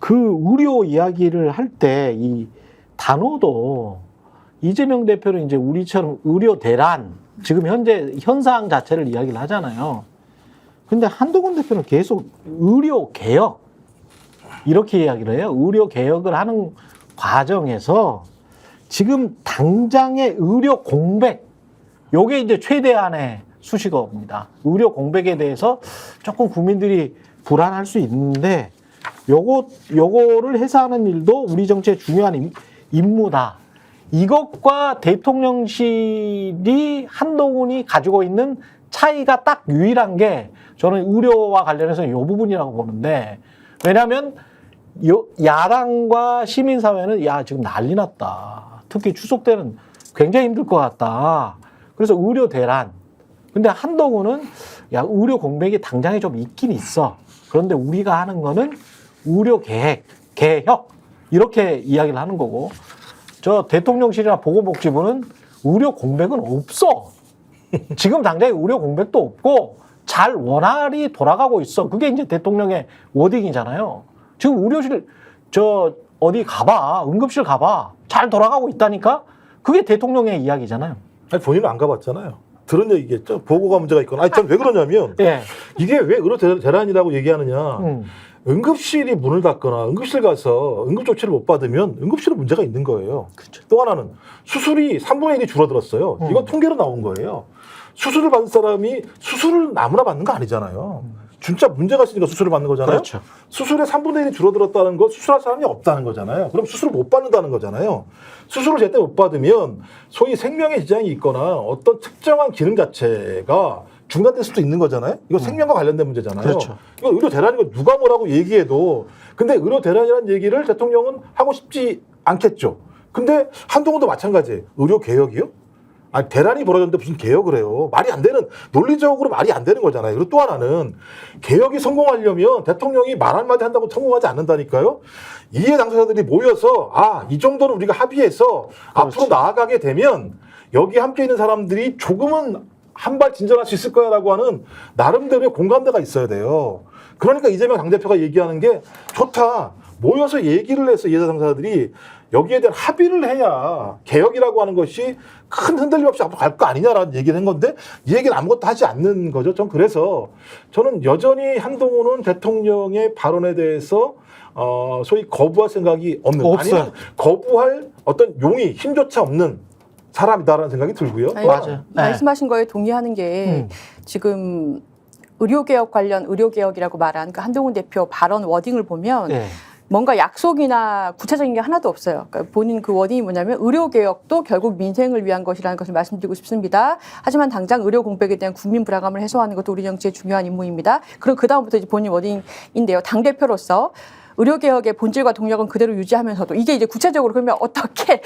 그 의료 이야기를 할 때 이 단어도 이재명 대표는 이제 우리처럼 의료 대란, 지금 현재 현상 자체를 이야기를 하잖아요. 근데 한동훈 대표는 계속 의료 개혁 이렇게 이야기를 해요. 의료 개혁을 하는 과정에서 지금 당장의 의료 공백, 요게 이제 최대한의 수식어입니다. 의료 공백에 대해서 조금 국민들이 불안할 수 있는데 요거를 해소하는 일도 우리 정치의 중요한 임무다. 이것과 대통령실이 한동훈이 가지고 있는 차이가 딱 유일한 게 저는 의료와 관련해서 이 부분이라고 보는데, 왜냐하면 야당과 시민사회는 야 지금 난리 났다. 특히 추석 때는 굉장히 힘들 것 같다. 그래서 의료 대란. 근데 한동훈은 야 의료 공백이 당장에 좀 있긴 있어. 그런데 우리가 하는 거는 의료 개혁 이렇게 이야기를 하는 거고, 저 대통령실이나 보건복지부는 의료 공백은 없어. 지금 당장에 의료 공백도 없고 잘 원활히 돌아가고 있어. 그게 이제 대통령의 워딩이잖아요. 지금 의료실 저 어디 가봐, 응급실 가봐, 잘 돌아가고 있다니까. 그게 대통령의 이야기잖아요. 아니, 본인은 안 가봤잖아요. 들은 얘기겠죠. 보고가 문제가 있거나. 아니, 전 왜 그러냐면 예. 이게 왜 의료 대란이라고 얘기하느냐. 응급실이 문을 닫거나 응급실 가서 응급조치를 못 받으면 응급실에 문제가 있는 거예요. 그렇죠. 또 하나는 수술이 3분의 1이 줄어들었어요. 이거 통계로 나온 거예요. 수술을 받은 사람이 수술을 아무나 받는 거 아니잖아요. 진짜 문제가 있으니까 수술을 받는 거잖아요. 그렇죠. 수술의 3분의 1이 줄어들었다는 건 수술할 사람이 없다는 거잖아요. 그럼 수술을 못 받는다는 거잖아요. 수술을 제때 못 받으면 소위 생명에 지장이 있거나 어떤 특정한 기능 자체가 중단될 수도 있는 거잖아요. 이거 생명과 관련된 문제잖아요. 그렇죠. 이거 의료 대란이고 누가 뭐라고 얘기해도, 근데 의료 대란이라는 얘기를 대통령은 하고 싶지 않겠죠. 근데 한동훈도 마찬가지예요. 의료 개혁이요? 아니, 대란이 벌어졌는데 무슨 개혁을 해요? 말이 안 되는, 논리적으로 말이 안 되는 거잖아요. 그리고 또 하나는 개혁이 성공하려면 대통령이 말 한마디 한다고 성공하지 않는다니까요. 이해 당사자들이 모여서 이 정도는 우리가 합의해서 그렇지. 앞으로 나아가게 되면 여기 함께 있는 사람들이 조금은 한 발 진전할 수 있을 거야라고 하는 나름대로의 공감대가 있어야 돼요. 그러니까 이재명 당대표가 얘기하는 게 좋다. 모여서 얘기를 해서 이해 당사자들이 여기에 대한 합의를 해야 개혁이라고 하는 것이 큰 흔들림 없이 앞으로 갈 거 아니냐라는 얘기를 한 건데, 이 얘기는 아무것도 하지 않는 거죠. 그래서 저는 여전히 한동훈은 대통령의 발언에 대해서 소위 거부할 생각이 없는, 없어요. 아니면 거부할 어떤 용의 힘조차 없는 사람이다라는 생각이 들고요. 아니, 맞아요. 말씀하신 거에 동의하는 게 지금 의료개혁 관련 의료개혁이라고 말한 그 한동훈 대표 발언 워딩을 보면 네. 뭔가 약속이나 구체적인 게 하나도 없어요. 그러니까 본인 그 워딩이 뭐냐면 의료개혁도 결국 민생을 위한 것이라는 것을 말씀드리고 싶습니다. 하지만 당장 의료 공백에 대한 국민 불안감을 해소하는 것도 우리 정치의 중요한 임무입니다. 그럼 그 다음부터 이제 본인 워딩인데요. 당대표로서 의료개혁의 본질과 동력은 그대로 유지하면서도, 이게 이제 구체적으로 그러면 어떻게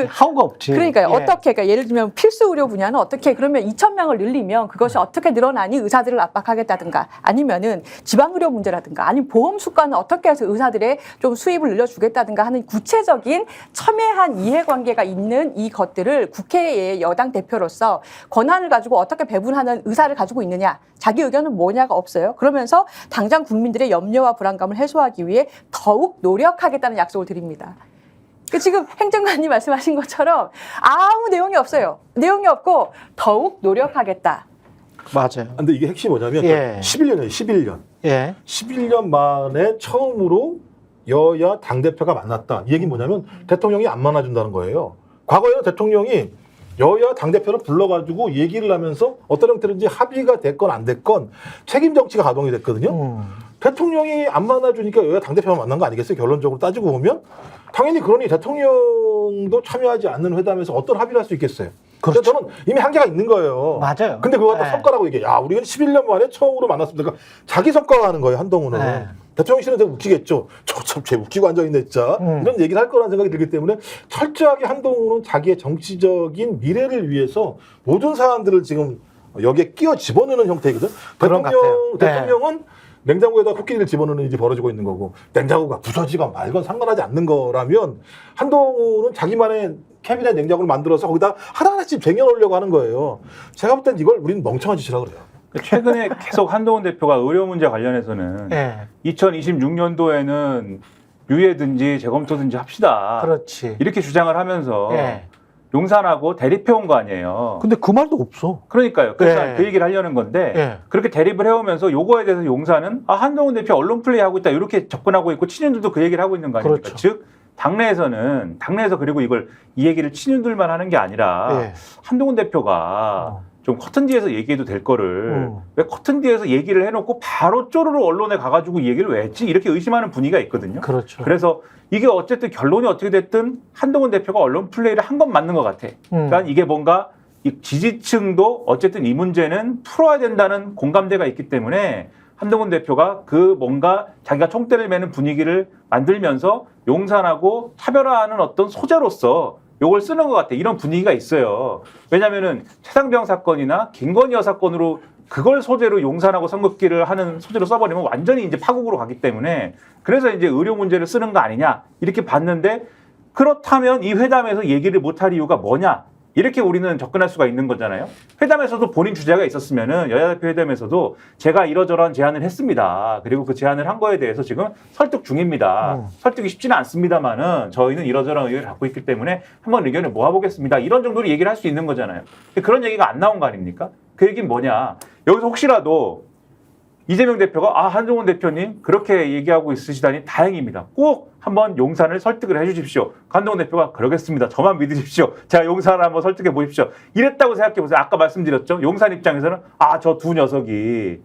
하우가 없지. 그러니까요. 예. 어떻게, 그러니까 예를 들면 필수 의료 분야는 어떻게, 그러면 2,000명을 늘리면 그것이 어떻게 늘어나니 의사들을 압박하겠다든가, 아니면은 지방의료 문제라든가, 아니면 보험 수가는 어떻게 해서 의사들의 좀 수입을 늘려주겠다든가 하는 구체적인 첨예한 이해관계가 있는 이 것들을 국회의 여당 대표로서 권한을 가지고 어떻게 배분하는 의사를 가지고 있느냐, 자기 의견은 뭐냐가 없어요. 그러면서 당장 국민들의 염려와 불안감을 해소하기 위해 더욱 노력하겠다는 약속을 드립니다. 지금 행정관님 말씀하신 것처럼 아무 내용이 없어요. 내용이 없고 더욱 노력하겠다. 맞아요. 근데 이게 핵심이 뭐냐면 11년이에요. 11년. 예. 11년 만에 처음으로 여야 당대표가 만났다. 이 얘기는 뭐냐면 대통령이 안 만나준다는 거예요. 과거에는 대통령이 여야 당대표를 불러가지고 얘기를 하면서 어떤 형태로든지 합의가 됐건 안 됐건 책임 정치가 가동이 됐거든요. 대통령이 안 만나주니까 여야 당대표만 만난 거 아니겠어요? 결론적으로 따지고 보면. 당연히 그러니 대통령도 참여하지 않는 회담에서 어떤 합의를 할 수 있겠어요? 그래서 저는 이미 한계가 있는 거예요. 맞아요. 근데 그걸 갖다 성과라고 얘기해. 야, 우리가 11년 만에 처음으로 만났습니다. 그러니까 자기 성과가 하는 거예요, 한동훈은. 대통령실은 되게 웃기겠죠. 저 참 쟤 웃기고 앉아있네 진짜. 이런 얘기를 할 거라는 생각이 들기 때문에 철저하게 한동훈은 자기의 정치적인 미래를 위해서 모든 사안들을 지금 여기에 끼워 집어넣는 형태거든. 대통령은 냉장고에다 코끼리를 집어넣는 일이 벌어지고 있는 거고, 냉장고가 부서지건 말건 상관하지 않는 거라면 한동훈은 자기만의 캐비넷 냉장고를 만들어서 거기다 하나하나씩 쟁여놓으려고 하는 거예요. 제가 볼 땐 이걸 우리는 멍청한 짓이라고 그래요. 최근에 계속 한동훈 대표가 의료 문제 관련해서는 예. 2026년도에는 유예든지 재검토든지 합시다. 그렇지. 이렇게 주장을 하면서 예. 용산하고 대립해온 거 아니에요. 근데 그 말도 없어. 그러니까요. 그래서 예. 그 얘기를 하려는 건데 예. 그렇게 대립을 해오면서 요거에 대해서 용산은 한동훈 대표 언론 플레이하고 있다 이렇게 접근하고 있고 친윤들도 그 얘기를 하고 있는 거 아닙니까? 그렇죠. 즉 당내에서 그리고 이 얘기를 친윤들만 하는 게 아니라 예. 한동훈 대표가 좀 커튼 뒤에서 얘기해도 될 거를 왜 커튼 뒤에서 얘기를 해놓고 바로 쪼르르 언론에 가가지고 이 얘기를 왜 했지? 이렇게 의심하는 분위기가 있거든요. 그렇죠. 그래서 이게 어쨌든 결론이 어떻게 됐든 한동훈 대표가 언론 플레이를 한 건 맞는 것 같아. 그러니까 이게 뭔가 이 지지층도 어쨌든 이 문제는 풀어야 된다는 공감대가 있기 때문에 한동훈 대표가 그 뭔가 자기가 총대를 매는 분위기를 만들면서 용산하고 차별화하는 어떤 소재로서 요걸 쓰는 것 같아. 이런 분위기가 있어요. 왜냐면은 최상병 사건이나 김건희 여사 사건으로 그걸 소재로 용산하고 선긋기를 하는 소재로 써버리면 완전히 이제 파국으로 가기 때문에 그래서 이제 의료 문제를 쓰는 거 아니냐 이렇게 봤는데 그렇다면 이 회담에서 얘기를 못할 이유가 뭐냐 이렇게 우리는 접근할 수가 있는 거잖아요. 회담에서도 본인 주제가 있었으면은 여야 대표 회담에서도 제가 이러저러한 제안을 했습니다. 그리고 그 제안을 한 거에 대해서 지금 설득 중입니다. 설득이 쉽지는 않습니다만은 저희는 이러저러한 의견을 갖고 있기 때문에 한번 의견을 모아보겠습니다. 이런 정도로 얘기를 할 수 있는 거잖아요. 그런 얘기가 안 나온 거 아닙니까? 그 얘기는 뭐냐? 여기서 혹시라도 이재명 대표가 한동훈 대표님 그렇게 얘기하고 있으시다니 다행입니다. 꼭 한번 용산을 설득을 해주십시오. 한동훈 대표가 그러겠습니다. 저만 믿으십시오. 제가 용산을 한번 설득해 보십시오. 이랬다고 생각해 보세요. 아까 말씀드렸죠. 용산 입장에서는 저 두 녀석이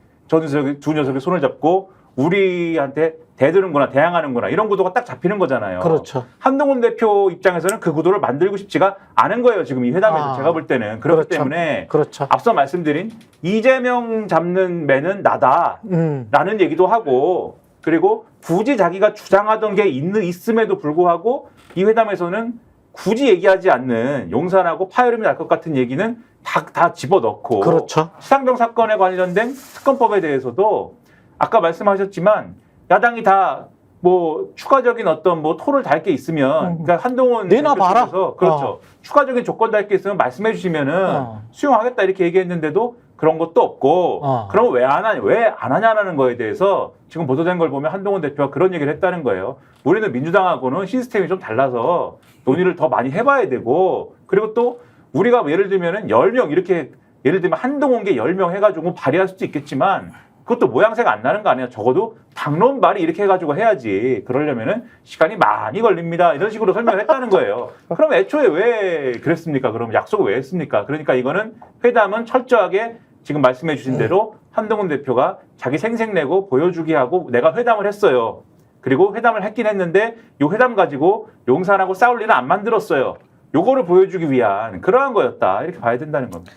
손을 잡고 우리한테 대드는구나, 대항하는구나 이런 구도가 딱 잡히는 거잖아요. 그렇죠. 한동훈 대표 입장에서는 그 구도를 만들고 싶지가 않은 거예요. 지금 이 회담에서 제가 볼 때는 그렇기 그렇죠. 때문에 그렇죠. 앞서 말씀드린 이재명 잡는 매는 나다라는 얘기도 하고 그리고 굳이 자기가 주장하던 게 있음에도 불구하고 이 회담에서는 굳이 얘기하지 않는 용산하고 파열음이 날 것 같은 얘기는 다 집어넣고 그렇죠. 최상병 사건에 관련된 특검법에 대해서도 아까 말씀하셨지만 야당이 다 뭐 추가적인 어떤 뭐 토를 달 게 있으면 그러니까 한동훈 내놔봐라. 대표 그렇죠. 추가적인 조건 달 게 있으면 말씀해 주시면은 수용하겠다 이렇게 얘기했는데도 그런 것도 없고 그럼 왜 안 하냐는 거에 대해서 지금 보도된 걸 보면 한동훈 대표가 그런 얘기를 했다는 거예요. 우리는 민주당하고는 시스템이 좀 달라서 논의를 더 많이 해봐야 되고 그리고 또 우리가 예를 들면은 10명 이렇게 예를 들면 한동훈계 10명 해가지고 발의할 수도 있겠지만 그것도 모양새가 안 나는 거 아니야. 적어도 당론 발의 이렇게 해가지고 해야지. 그러려면은 시간이 많이 걸립니다. 이런 식으로 설명을 했다는 거예요. 그럼 애초에 왜 그랬습니까? 그럼 약속을 왜 했습니까? 그러니까 이거는 회담은 철저하게 지금 말씀해 주신 대로 한동훈 대표가 자기 생색내고 보여주기 하고 내가 회담을 했어요. 그리고 회담을 했긴 했는데 이 회담 가지고 용산하고 싸울 일은 안 만들었어요. 요거를 보여주기 위한 그러한 거였다. 이렇게 봐야 된다는 겁니다.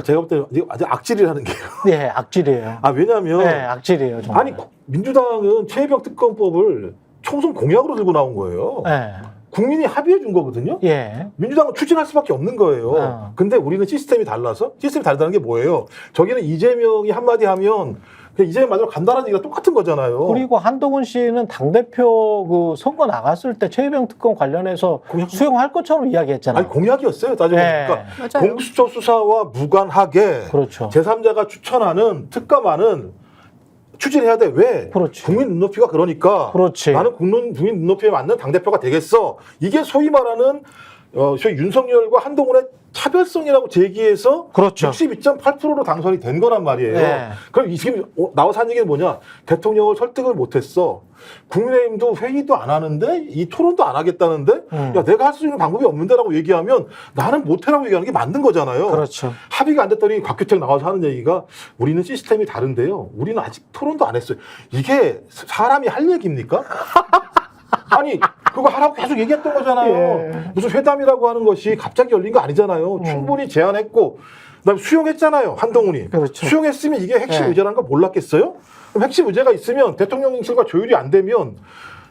제가 볼 때는 아주 악질이라는 게요. 네, 악질이에요. 왜냐하면 네, 악질이에요. 정말. 아니 민주당은 최혜병 특검법을 총선 공약으로 들고 나온 거예요. 네. 국민이 합의해 준 거거든요. 예. 민주당은 추진할 수밖에 없는 거예요. 근데 우리는 시스템이 달라서 시스템이 다르다는 게 뭐예요? 저기는 이재명이 한마디 하면 그냥 이재명 마지막 간다는 얘기가 똑같은 거잖아요. 그리고 한동훈 씨는 당대표 그 선거 나갔을 때 최혜병 특검 관련해서 수용할 것처럼 이야기했잖아요. 아니 공약이었어요. 따지고 네. 보니까 맞아요. 공수처 수사와 무관하게 그렇죠. 제3자가 추천하는 특검안은 추진해야 돼. 왜? 그렇지. 국민 눈높이가 그러니까. 그렇지. 나는 국민 눈높이에 맞는 당대표가 되겠어. 이게 소위 말하는 소위 윤석열과 한동훈의 차별성이라고 제기해서 그렇죠. 62.8%로 당선이 된 거란 말이에요. 네. 그럼 지금 나와서 한 얘기는 뭐냐? 대통령을 설득을 못했어. 국민의힘도 회의도 안 하는데 이 토론도 안 하겠다는데 야 내가 할 수 있는 방법이 없는데라고 얘기하면 나는 못해라고 얘기하는 게 맞는 거잖아요. 그렇죠. 합의가 안 됐더니 곽규택 나와서 하는 얘기가 우리는 시스템이 다른데요. 우리는 아직 토론도 안 했어요. 이게 사람이 할 얘기입니까? 아니 그거 하라고 계속 얘기했던 거잖아요. 예. 무슨 회담이라고 하는 것이 갑자기 열린 거 아니잖아요. 충분히 제안했고 그다음에 수용했잖아요. 한동훈이. 그렇죠. 수용했으면 이게 핵심 예. 의제라는 걸 몰랐겠어요? 그럼 핵심 의제가 있으면 대통령실과 조율이 안 되면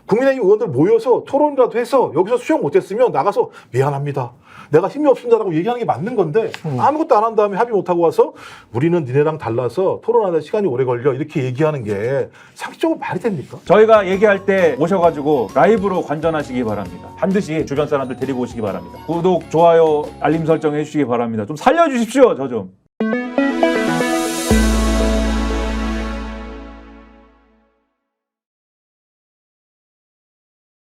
국민의힘 의원들 모여서 토론이라도 해서 여기서 수용 못했으면 나가서 미안합니다. 내가 힘이 없습니다라고 얘기하는 게 맞는 건데 아무것도 안 한 다음에 합의 못하고 와서 우리는 니네랑 달라서 토론하다 시간이 오래 걸려 이렇게 얘기하는 게 상식적으로 말이 됩니까? 저희가 얘기할 때 오셔가지고 라이브로 관전하시기 바랍니다. 반드시 주변 사람들 데리고 오시기 바랍니다. 구독, 좋아요, 알림 설정 해주시기 바랍니다. 좀 살려주십시오, 저 좀.